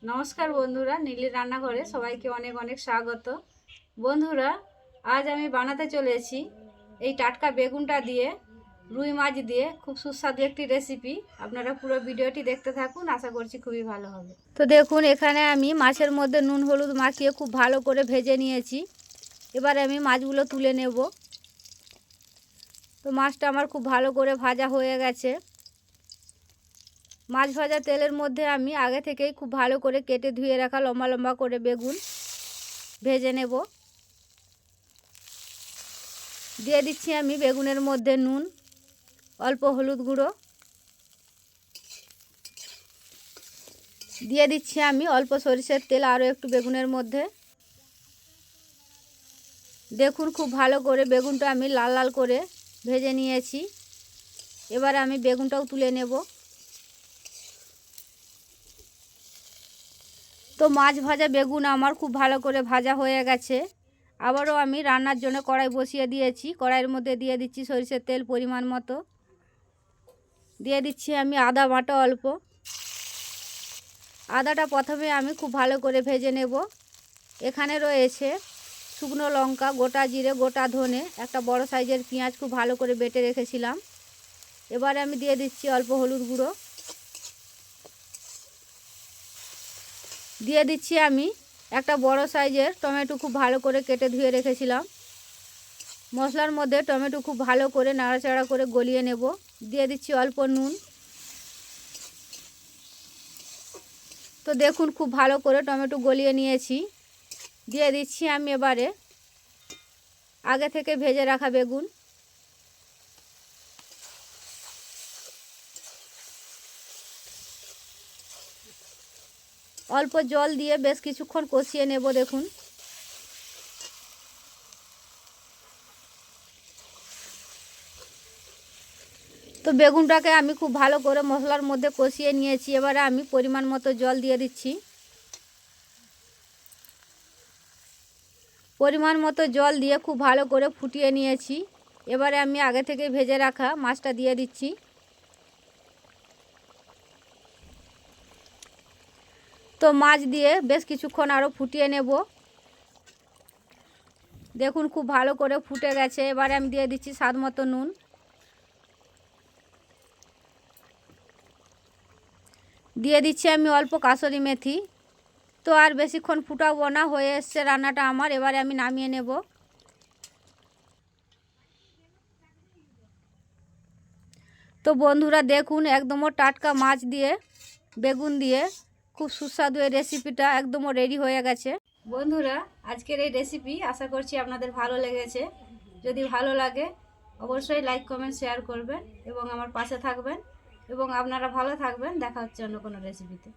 নমস্কার বন্ধুরা, নীলির রান্নাঘরে সবাইকে অনেক অনেক স্বাগত। বন্ধুরা, আজ আমি বানাতে চলেছি এই টাটকা বেগুনটা দিয়ে রুই মাছ দিয়ে খুব সুস্বাদু একটি রেসিপি। আপনারা পুরো ভিডিওটি দেখতে থাকুন, আশা করছি খুবই ভালো হবে। তো দেখুন, এখানে আমি মাছের মধ্যে নুন হলুদ মাখিয়ে খুব ভালো করে ভেজে নিয়েছি। এবারে আমি মাছগুলো তুলে নেব। তো মাছটা আমার খুব ভালো করে ভাজা হয়ে গেছে। মাছ ভাজা তেলের মধ্যে আমি আগে থেকেই খুব ভালো করে কেটে ধুয়ে রাখা লম্বা লম্বা করে বেগুন ভেজে নেব। দিয়ে দিচ্ছি আমি বেগুনের মধ্যে নুন, অল্প হলুদ গুঁড়ো, দিয়ে দিচ্ছি আমি অল্প সরিষার তেল আরও একটু বেগুনের মধ্যে। দেখুন, খুব ভালো করে বেগুনটা আমি লাল লাল করে ভেজে নিয়েছি। এবার আমি বেগুনটাও তুলে নেব। তো মাছ ভাজা বেগুন আমার খুব ভালো করে ভাজা হয়ে গেছে। আবারও আমি রান্নার জন্য কড়াই বসিয়ে দিয়েছি। কড়াইয়ের মধ্যে দিয়ে দিচ্ছি সরিষার তেল পরিমাণ মতো। দিয়ে দিচ্ছি আমি আদা বাটা অল্প। আদাটা প্রথমে আমি খুব ভালো করে ভেজে নেব। এখানে রয়েছে শুকনো লঙ্কা, গোটা জিরে, গোটা ধনে, একটা বড় সাইজের পেঁয়াজ খুব ভালো করে বেটে রেখেছিলাম। এবারে আমি দিয়ে দিচ্ছি অল্প হলুদ গুঁড়ো। দিয়ে দিচ্ছি আমি একটা বড় সাইজের টমেটো খুব ভালো করে কেটে ধুয়ে রেখেছিলাম। মশলার মধ্যে টমেটো খুব ভালো করে নাড়াচাড়া করে গলিয়ে নেব। দিয়ে দিচ্ছি অল্প নুন। তো দেখুন, খুব ভালো করে টমেটো গলিয়ে নিয়েছি। দিয়ে দিচ্ছি আমি এবারে আগে থেকে ভেজে রাখা বেগুন। অল্প জল দিয়ে বেশ কিছুক্ষণ কষিয়ে নেব। দেখুন, তো বেগুনটাকে আমি খুব ভালো করে মশলার মধ্যে কষিয়ে নিয়েছি। এবারে আমি পরিমাণ মতো জল দিয়ে দিচ্ছি। পরিমাণ মতো জল দিয়ে খুব ভালো করে ফুটিয়ে নিয়েছি। এবারে আমি আগে থেকে ভেজে রাখা মাছটা দিয়ে দিচ্ছি। তো মাছ দিয়ে বেশ কিছুক্ষণ আরও ফুটিয়ে নেব। দেখুন, খুব ভালো করে ফুটে গেছে। এবারে আমি দিয়ে দিচ্ছি স্বাদ মতো নুন। দিয়ে দিচ্ছি আমি অল্প কাসুরি মেথি। তো আর বেশিক্ষণ ফুটাবো না, হয়ে এসছে রান্নাটা আমার। এবারে আমি নামিয়ে নেব। তো বন্ধুরা দেখুন, একদমও টাটকা মাছ দিয়ে বেগুন দিয়ে খুব সুস্বাদু এই রেসিপিটা একদমও রেডি হয়ে গেছে। বন্ধুরা, আজকের এই রেসিপি আশা করছি আপনাদের ভালো লেগেছে। যদি ভালো লাগে অবশ্যই লাইক কমেন্ট শেয়ার করবেন এবং আমার পাশে থাকবেন। এবং আপনারা ভালো থাকবেন। দেখা হচ্ছে অন্য কোনো রেসিপিতে।